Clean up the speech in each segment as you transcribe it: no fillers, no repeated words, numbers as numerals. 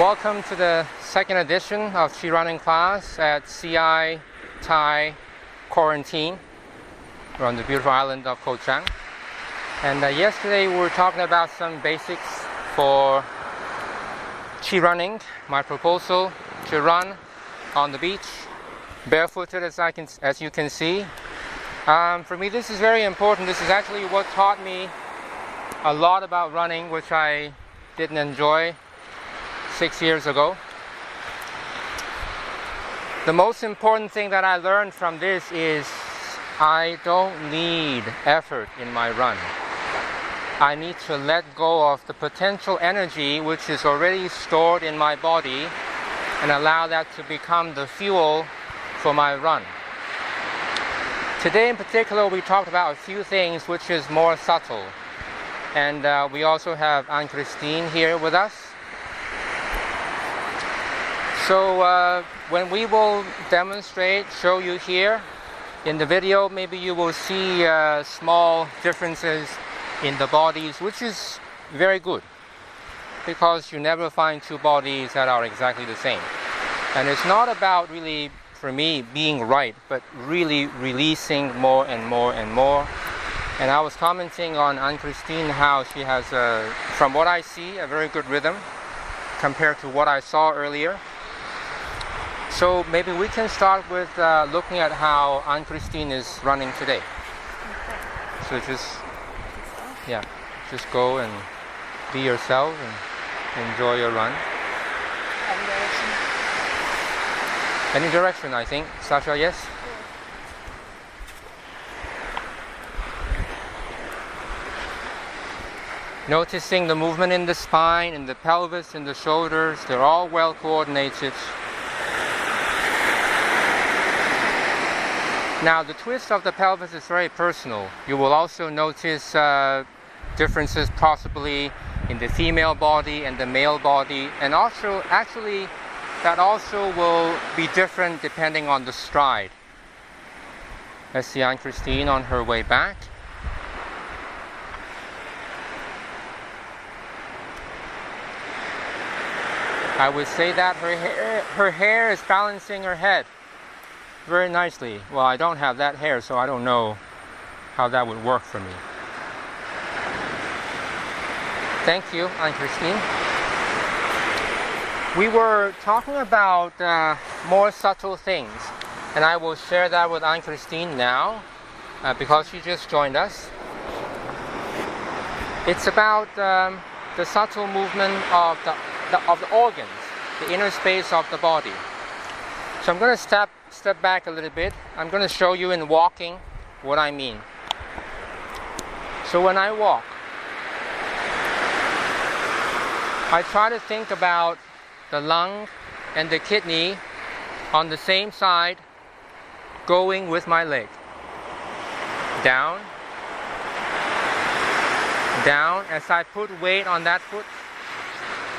Welcome to the second edition of Chi running class at CI Thai Quarantine. We're on the beautiful island of Koh Chang. And yesterday we were talking about some basics for Chi running. My proposal to run on the beach, barefooted as you can see. For me this is very important. This is actually what taught me a lot about running, which I didn't enjoy 6 years ago. The most important thing that I learned from this is I don't need effort in my run. I need to let go of the potential energy which is already stored in my body and allow that to become the fuel for my run. Today in particular we talked about a few things which is more subtle, and we also have Anne-Christine here with us. So when we will demonstrate, show you here in the video, maybe you will see small differences in the bodies, which is very good because you never find two bodies that are exactly the same. And it's not about really, for me, being right, but really releasing more and more and more. And I was commenting on Anne-Christine how she has, from what I see, a very good rhythm compared to what I saw earlier. So maybe we can start with looking at how Anne-Christine is running today. So just go and be yourself and enjoy your run. Any direction, I think. Sasha, yes? Noticing the movement in the spine, in the pelvis, in the shoulders. They're all well coordinated. Now the twist of the pelvis is very personal. You will also notice differences possibly in the female body and the male body, and also actually that also will be different depending on the stride. Let's see Anne-Christine on her way back. I would say that her hair is balancing her head very nicely. Well, I don't have that hair, so I don't know how that would work for me. Thank you, Anne-Christine. We were talking about more subtle things, and I will share that with Anne-Christine now because she just joined us. It's about the subtle movement of the organs, the inner space of the body. So I'm going to step back a little bit. I'm going to show you in walking what I mean. So when I walk, I try to think about the lung and the kidney on the same side going with my leg. Down, down as I put weight on that foot,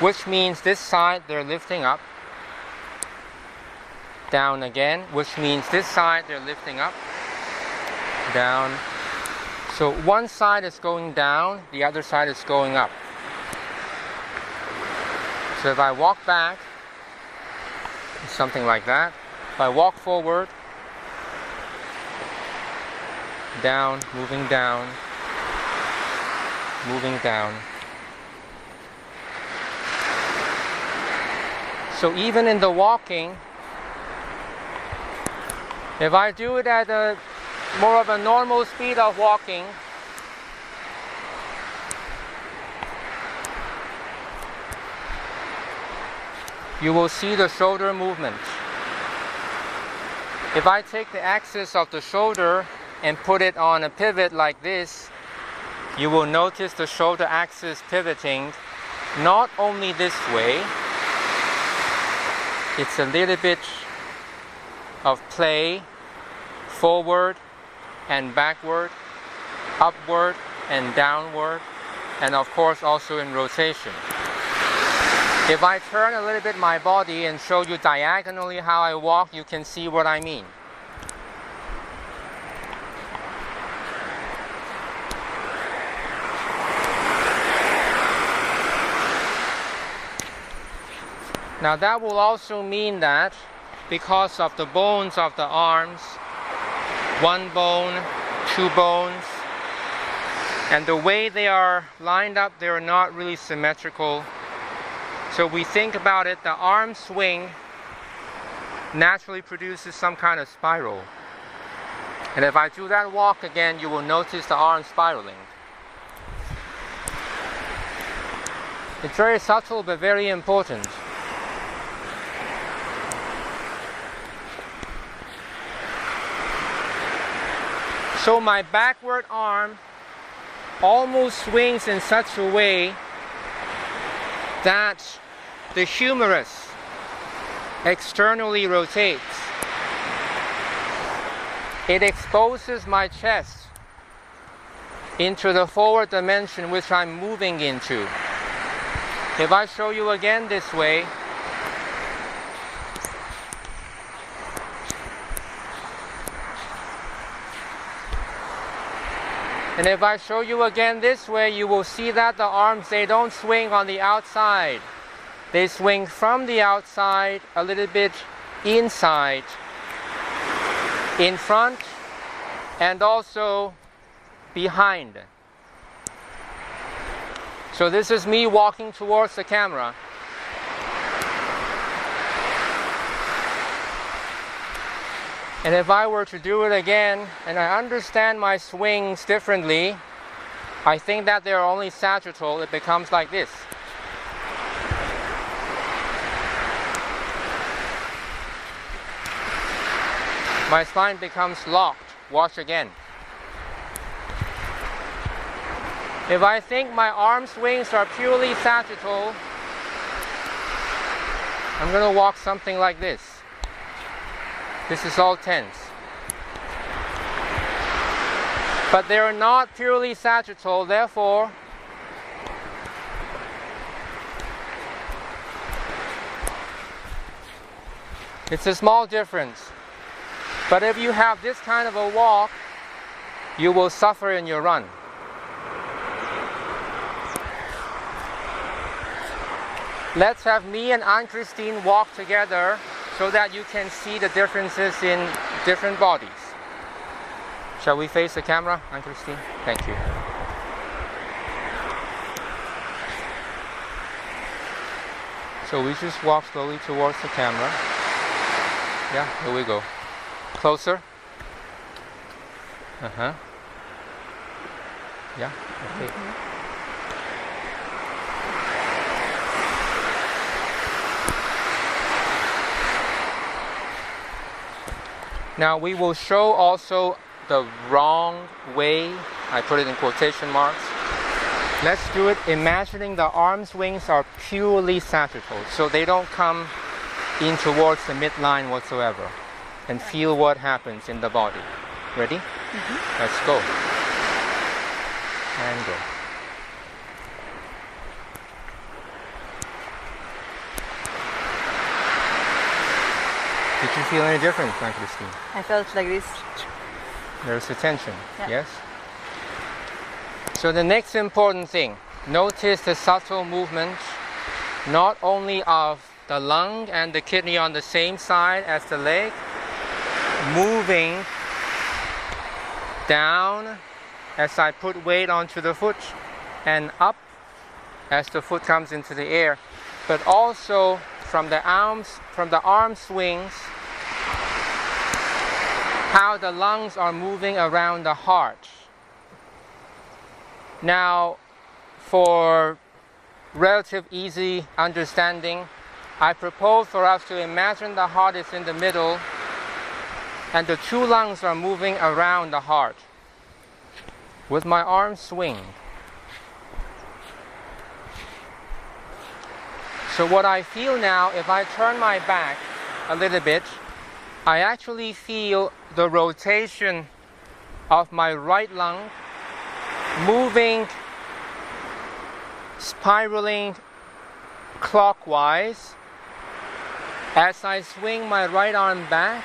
which means this side they're lifting up. Down again, which means this side they're lifting up. Down. So one side is going down, the other side is going up. So if I walk back, something like that. If I walk forward, down, moving down, moving down. So even in the walking, if I do it at more of a normal speed of walking, you will see the shoulder movement. If I take the axis of the shoulder and put it on a pivot like this, you will notice the shoulder axis pivoting not only this way, it's a little bit of play, forward and backward, upward and downward, and of course also in rotation. If I turn a little bit my body and show you diagonally how I walk, you can see what I mean. Now that will also mean that because of the bones of the arms, one bone, two bones, and the way they are lined up, they are not really symmetrical. So we think about it, the arm swing naturally produces some kind of spiral. And if I do that walk again, you will notice the arm spiraling. It's very subtle but very important. So my backward arm almost swings in such a way that the humerus externally rotates. It exposes my chest into the forward dimension which I'm moving into. If I show you again this way, and if I show you again this way, you will see that the arms, they don't swing on the outside. They swing from the outside a little bit inside, in front, and also behind. So this is me walking towards the camera. And if I were to do it again, and I understand my swings differently, I think that they're only sagittal, it becomes like this. My spine becomes locked. Watch again. If I think my arm swings are purely sagittal, I'm going to walk something like this. This is all tense. But they are not purely sagittal, therefore it's a small difference. But if you have this kind of a walk, you will suffer in your run. Let's have me and Anne-Christine walk together so that you can see the differences in different bodies. Shall we face the camera, Anne-Christine? Thank you. So we just walk slowly towards the camera. Yeah, here we go. Closer. Uh-huh. Yeah, okay. Now we will show also the wrong way. I put it in quotation marks. Let's do it imagining the arm swings are purely sagittal, so they don't come in towards the midline whatsoever. And feel what happens in the body. Ready? Mm-hmm. Let's go. And go. Did you feel any difference, Anne-Christine? I felt like this. There's a tension, yes? So the next important thing, notice the subtle movement, not only of the lung and the kidney on the same side as the leg, moving down as I put weight onto the foot, and up as the foot comes into the air, but also from the arm swings, how the lungs are moving around the heart. Now, for relative easy understanding, I propose for us to imagine the heart is in the middle and the two lungs are moving around the heart. With my arm swing. So what I feel now, if I turn my back a little bit, I actually feel the rotation of my right lung moving, spiraling clockwise as I swing my right arm back,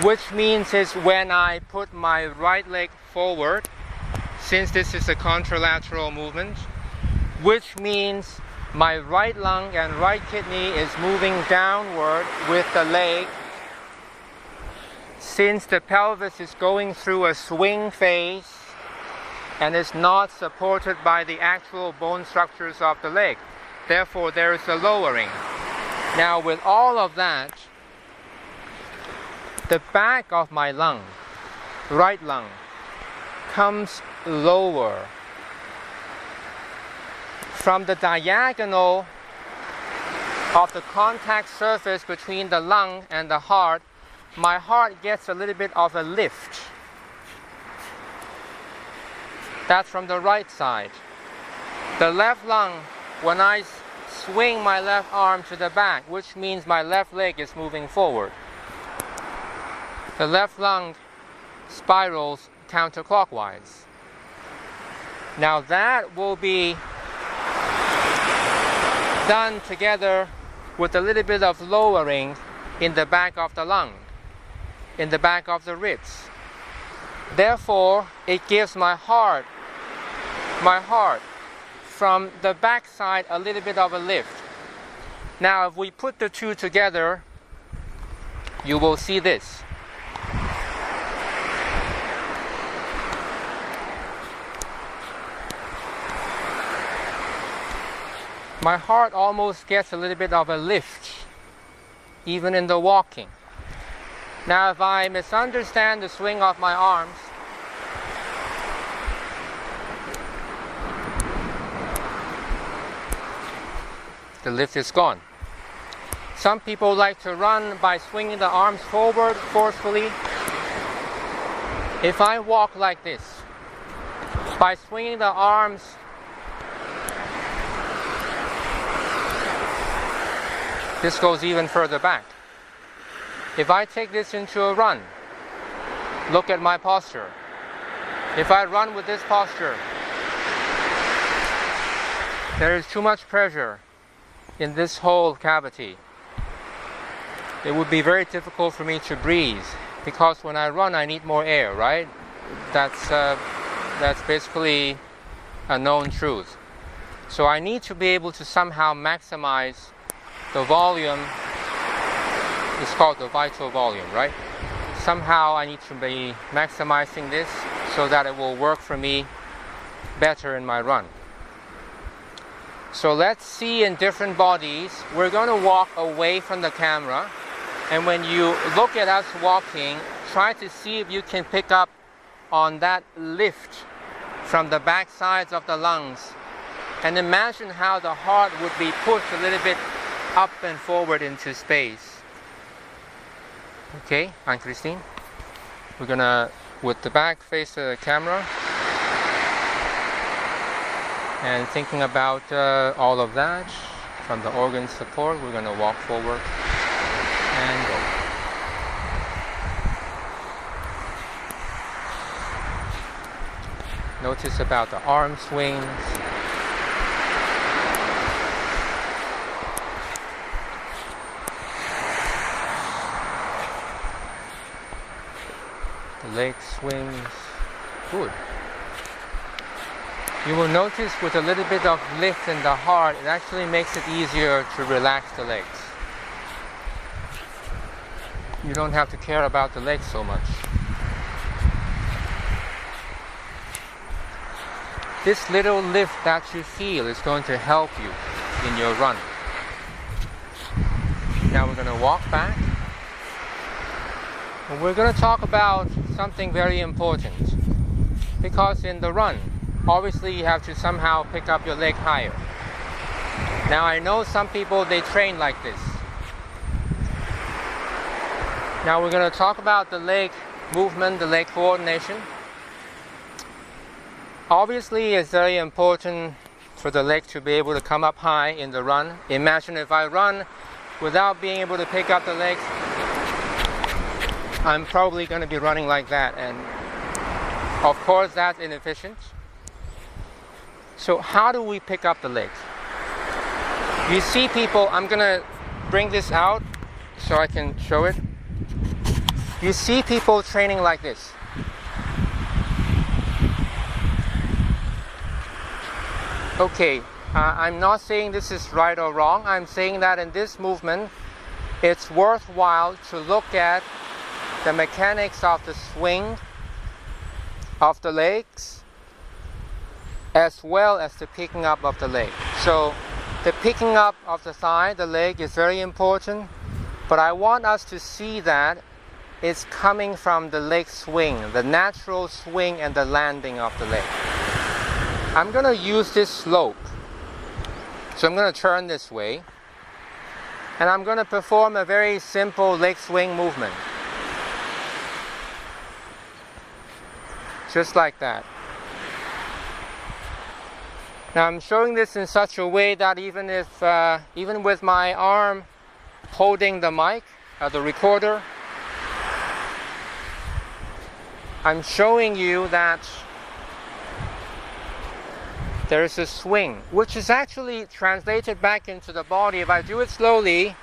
which means is when I put my right leg forward, since this is a contralateral movement, which means my right lung and right kidney is moving downward with the leg. Since the pelvis is going through a swing phase and is not supported by the actual bone structures of the leg, therefore there is a lowering. Now with all of that, the back of my lung, right lung, comes lower. From the diagonal of the contact surface between the lung and the heart, my heart gets a little bit of a lift. That's from the right side. The left lung, when I swing my left arm to the back, which means my left leg is moving forward, the left lung spirals counterclockwise. Now that will be done together with a little bit of lowering in the back of the lung, in the back of the ribs. Therefore, it gives my heart from the back side a little bit of a lift. Now if we put the two together, you will see this. My heart almost gets a little bit of a lift, even in the walking. Now if I misunderstand the swing of my arms, the lift is gone. Some people like to run by swinging the arms forward forcefully. If I walk like this, by swinging the arms this goes even further back. If I take this into a run, look at my posture. If I run with this posture, there is too much pressure in this whole cavity. It would be very difficult for me to breathe because when I run I need more air, right? That's basically a known truth. So I need to be able to somehow maximize the volume. It's called the vital volume, right? Somehow I need to be maximizing this so that it will work for me better in my run. So let's see in different bodies. We're going to walk away from the camera, and when you look at us walking, try to see if you can pick up on that lift from the back sides of the lungs, and imagine how the heart would be pushed a little bit up and forward into space. Okay, Anne-Christine, we're gonna, with the back face the camera and thinking about all of that from the organ support, we're gonna walk forward and go. Notice about the arm swings. Leg swings. Good. You will notice with a little bit of lift in the heart, it actually makes it easier to relax the legs. You don't have to care about the legs so much. This little lift that you feel is going to help you in your run. Now we're going to walk back. And we're going to talk about something very important, because in the run, obviously you have to somehow pick up your leg higher. Now I know some people, they train like this. Now we're going to talk about the leg movement, the leg coordination. Obviously it's very important for the leg to be able to come up high in the run. Imagine if I run without being able to pick up the legs, I'm probably going to be running like that, and of course that's inefficient. So how do we pick up the legs? You see people, I'm going to bring this out so I can show it. You see people training like this. Okay, I'm not saying this is right or wrong. I'm saying that in this movement, it's worthwhile to look at the mechanics of the swing of the legs as well as the picking up of the leg. So the picking up of the thigh, the leg, is very important, but I want us to see that it's coming from the leg swing, the natural swing and the landing of the leg. I'm going to use this slope. So I'm going to turn this way, and I'm going to perform a very simple leg swing movement. Just like that. Now I'm showing this in such a way that even with my arm holding the mic, the recorder, I'm showing you that there is a swing, which is actually translated back into the body. If I do it slowly,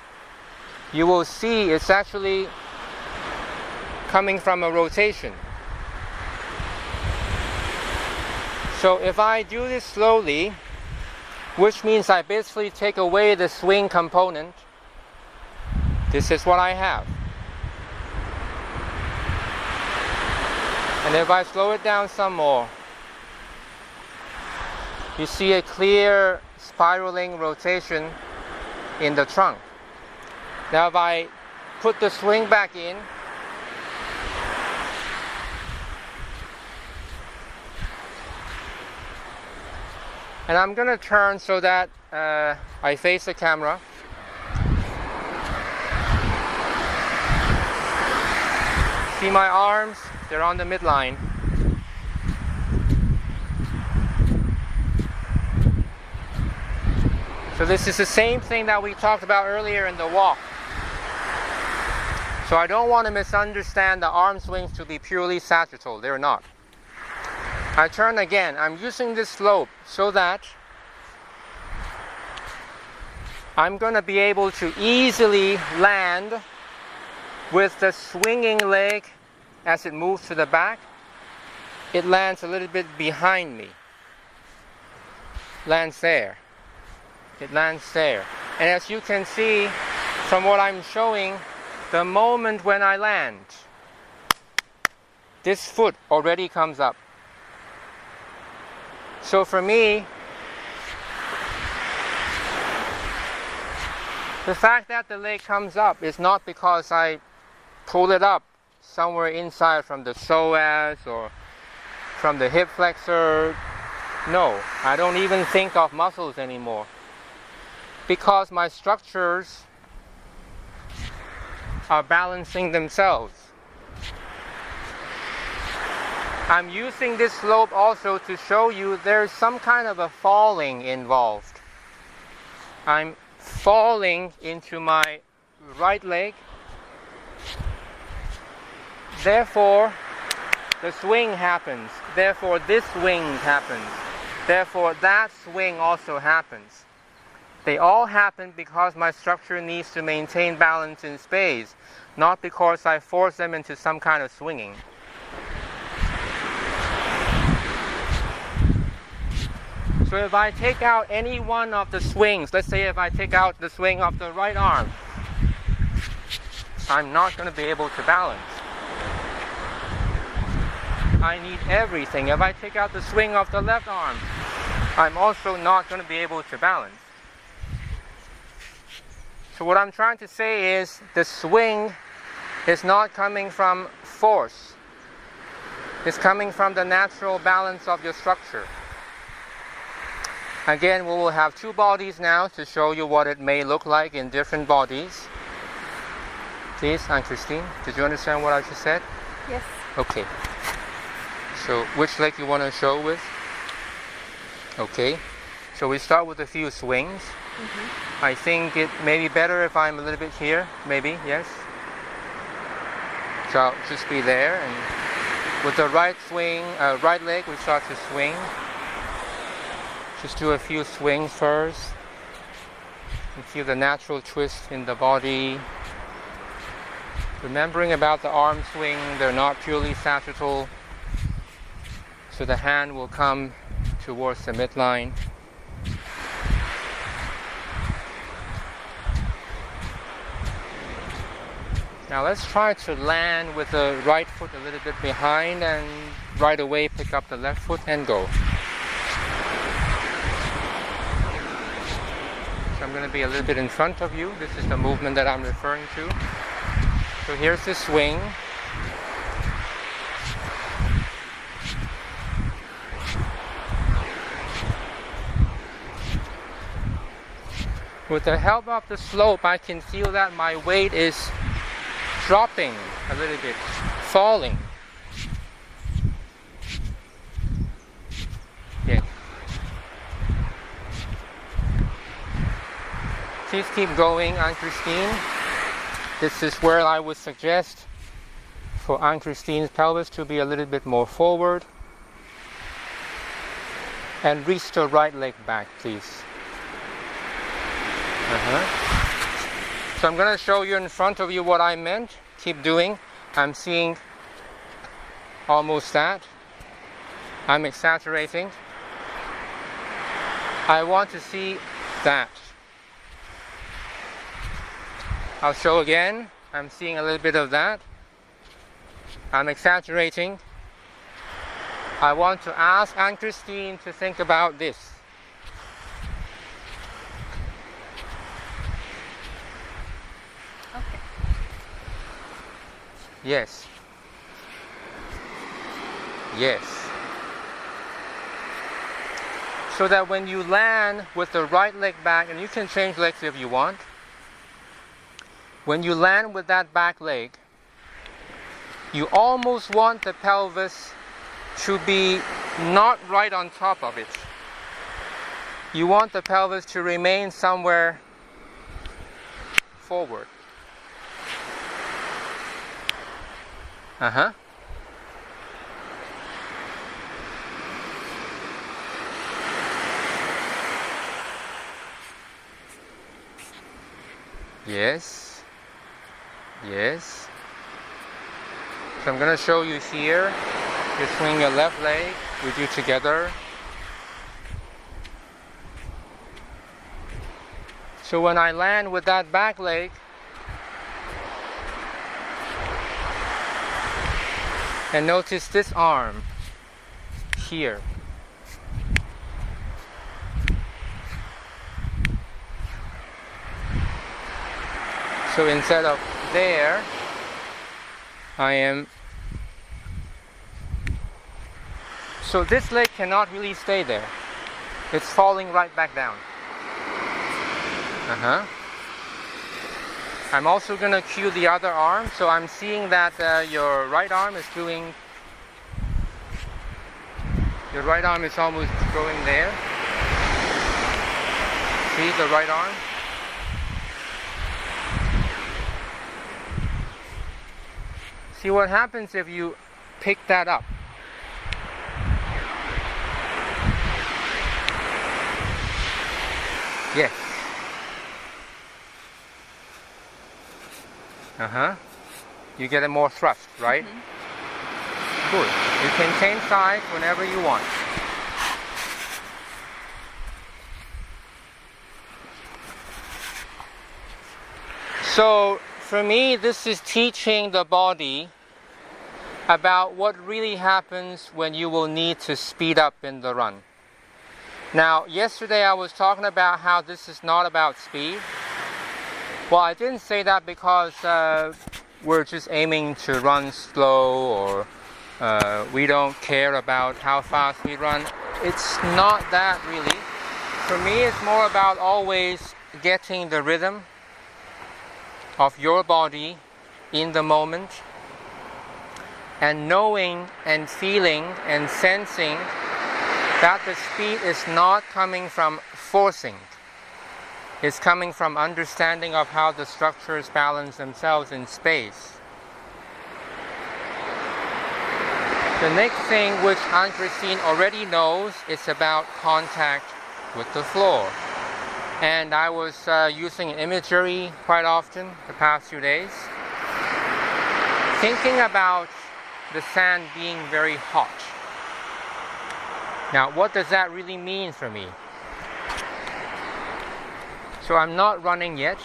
you will see it's actually coming from a rotation. So if I do this slowly, which means I basically take away the swing component, this is what I have. And if I slow it down some more, you see a clear spiraling rotation in the trunk. Now if I put the swing back in, and I'm going to turn so that I face the camera. See my arms? They're on the midline. So this is the same thing that we talked about earlier in the walk. So I don't want to misunderstand the arm swings to be purely sagittal. They're not. I turn again. I'm using this slope so that I'm going to be able to easily land with the swinging leg as it moves to the back. It lands a little bit behind me. Lands there. It lands there. And as you can see from what I'm showing, the moment when I land, this foot already comes up. So for me, the fact that the leg comes up is not because I pull it up somewhere inside from the psoas or from the hip flexor. No, I don't even think of muscles anymore. Because my structures are balancing themselves. I'm using this slope also to show you there's some kind of a falling involved. I'm falling into my right leg. Therefore, the swing happens. Therefore, this swing happens. Therefore, that swing also happens. They all happen because my structure needs to maintain balance in space, not because I force them into some kind of swinging. So if I take out any one of the swings, let's say if I take out the swing of the right arm, I'm not going to be able to balance. I need everything. If I take out the swing of the left arm, I'm also not going to be able to balance. So what I'm trying to say is the swing is not coming from force. It's coming from the natural balance of your structure. Again, we will have two bodies now to show you what it may look like in different bodies. Please, Anne-Christine, did you understand what I just said? Yes. Okay. So which leg you want to show with? Okay. So we start with a few swings. Mm-hmm. I think it may be better if I'm a little bit here, maybe, yes? So I'll just be there, and with the right swing, right leg, we start to swing. Just do a few swings first. And feel the natural twist in the body. Remembering about the arm swing, they're not purely sagittal. So the hand will come towards the midline. Now let's try to land with the right foot a little bit behind and right away pick up the left foot and go. So I'm going to be a little bit in front of you. This is the movement that I'm referring to. So here's the swing. With the help of the slope, I can feel that my weight is dropping a little bit, falling. Yeah. Please keep going, Anne-Christine. This is where I would suggest for Anne-Christine's pelvis to be a little bit more forward. And reach the right leg back, please. So I'm going to show you in front of you what I meant. Keep doing. I'm seeing almost that. I'm exaggerating. I want to see that. I'll show again. I'm seeing a little bit of that. I'm exaggerating. I want to ask Anne-Christine to think about this. Yes. Yes. So that when you land with the right leg back, and you can change legs if you want. When you land with that back leg, you almost want the pelvis to be not right on top of it. You want the pelvis to remain somewhere forward. Yes. Yes. So I'm going to show you here. You swing your left leg. We do together. So when I land with that back leg, and notice this arm here. So instead of there, I am. So this leg cannot really stay there. It's falling right back down. I'm also going to cue the other arm, so I'm seeing that your right arm is doing. Your right arm is almost going there. See the right arm? See what happens if you pick that up. Yes. You get a more thrust, right? Good. You can change sides whenever you want. So, for me, this is teaching the body about what really happens when you will need to speed up in the run. Now, yesterday I was talking about how this is not about speed. Well, I didn't say that because we're just aiming to run slow, or we don't care about how fast we run. It's not that really. For me, it's more about always getting the rhythm of your body in the moment, and knowing and feeling and sensing that the speed is not coming from forcing. It's coming from understanding of how the structures balance themselves in space. The next thing, which Anne-Christine already knows, is about contact with the floor. And I was using imagery quite often the past few days, thinking about the sand being very hot. Now, what does that really mean for me? So I'm not running yet.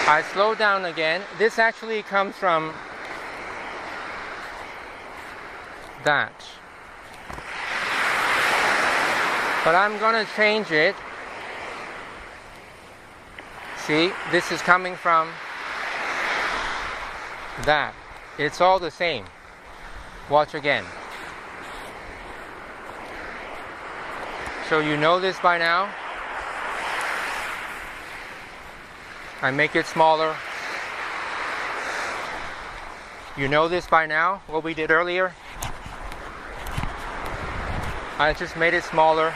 I slow down again. This actually comes from that. But I'm gonna change it. See, this is coming from that. It's all the same. Watch again. So you know this by now. I make it smaller. You know this by now, what we did earlier. I just made it smaller.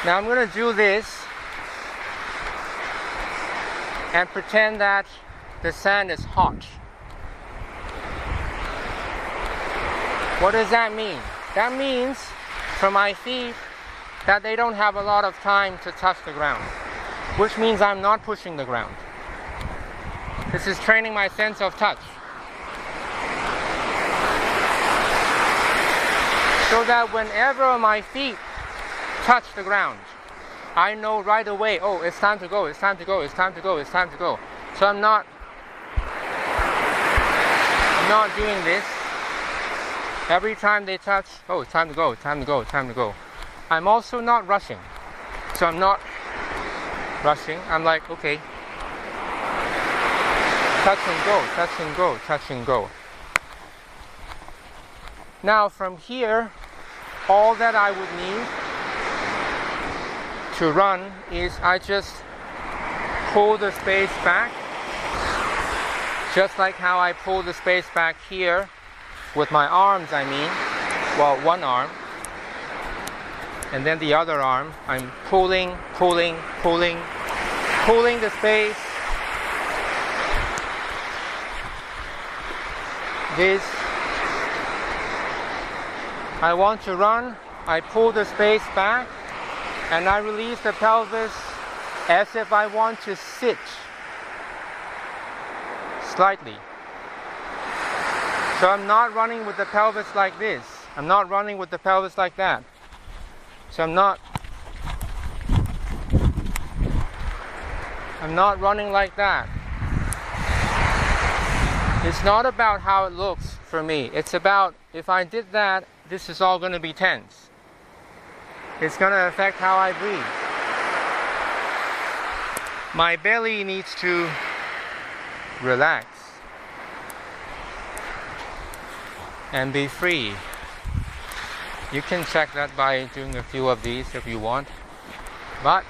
Now I'm going to do this and pretend that the sand is hot. What does that mean? That means for my feet that they don't have a lot of time to touch the ground, which means I'm not pushing the ground. This is training my sense of touch. So that whenever my feet touch the ground, I know right away, oh, it's time to go, it's time to go, it's time to go, it's time to go. So I'm not doing this. Every time they touch, oh, it's time to go, it's time to go, it's time to go. I'm also not rushing. So I'm not rushing. I'm like, okay. Touch and go, touch and go, touch and go. Now from here, all that I would need to run is I just pull the space back, just like how I pull the space back here with my arms, I mean, well, one arm, and then the other arm, I'm pulling the space. This, I want to run, I pull the space back, and I release the pelvis as if I want to sit slightly. So I'm not running with the pelvis like this. I'm not running with the pelvis like that. So I'm not running like that. It's not about how it looks for me. It's about, if I did that, this is all going to be tense. It's going to affect how I breathe. My belly needs to relax and be free. You can check that by doing a few of these if you want. But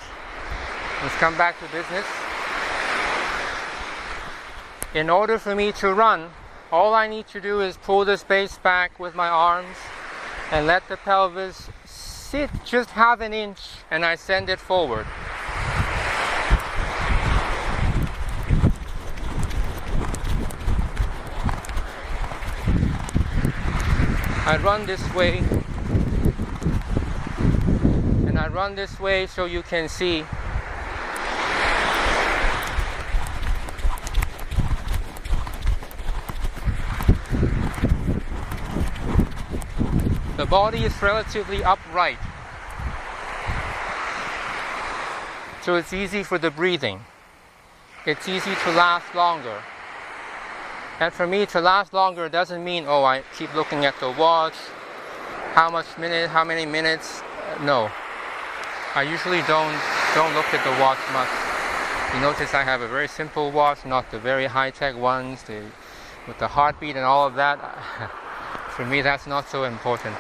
let's come back to business. In order for me to run, all I need to do is pull the space back with my arms and let the pelvis sit just half an inch, and I send it forward. I run this way, and I run this way so you can see. The body is relatively upright, so it's easy for the breathing. It's easy to last longer. And for me to last longer doesn't mean, oh, I keep looking at the watch, how many minutes. No, I usually don't look at the watch much. You notice I have a very simple watch, not the very high-tech ones, with the heartbeat and all of that. For me, that's not so important.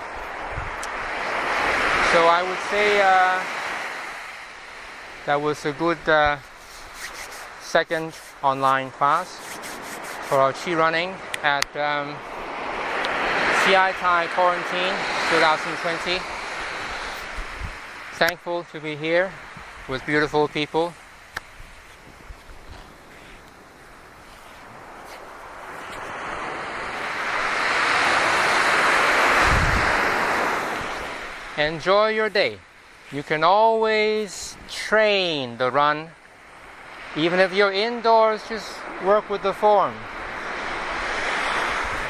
So I would say that was a good second online class for our Chi running at CI Thai Quarantine 2020. Thankful to be here with beautiful people. Enjoy your day. You can always train the run. Even if you're indoors, just work with the form.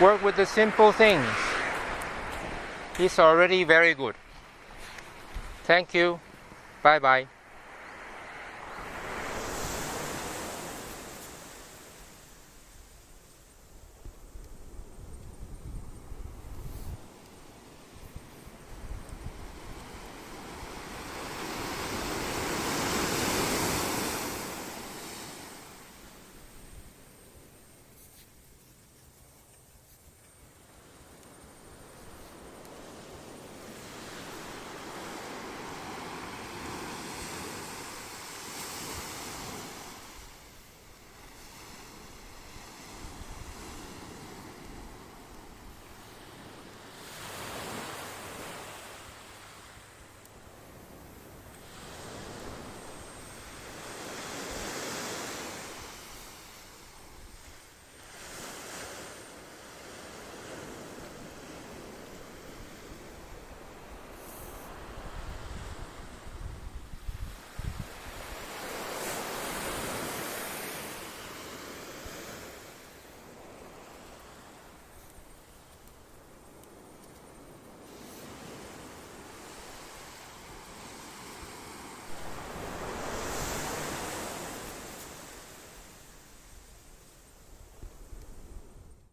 Work with the simple things. It's already very good. Thank you. Bye bye.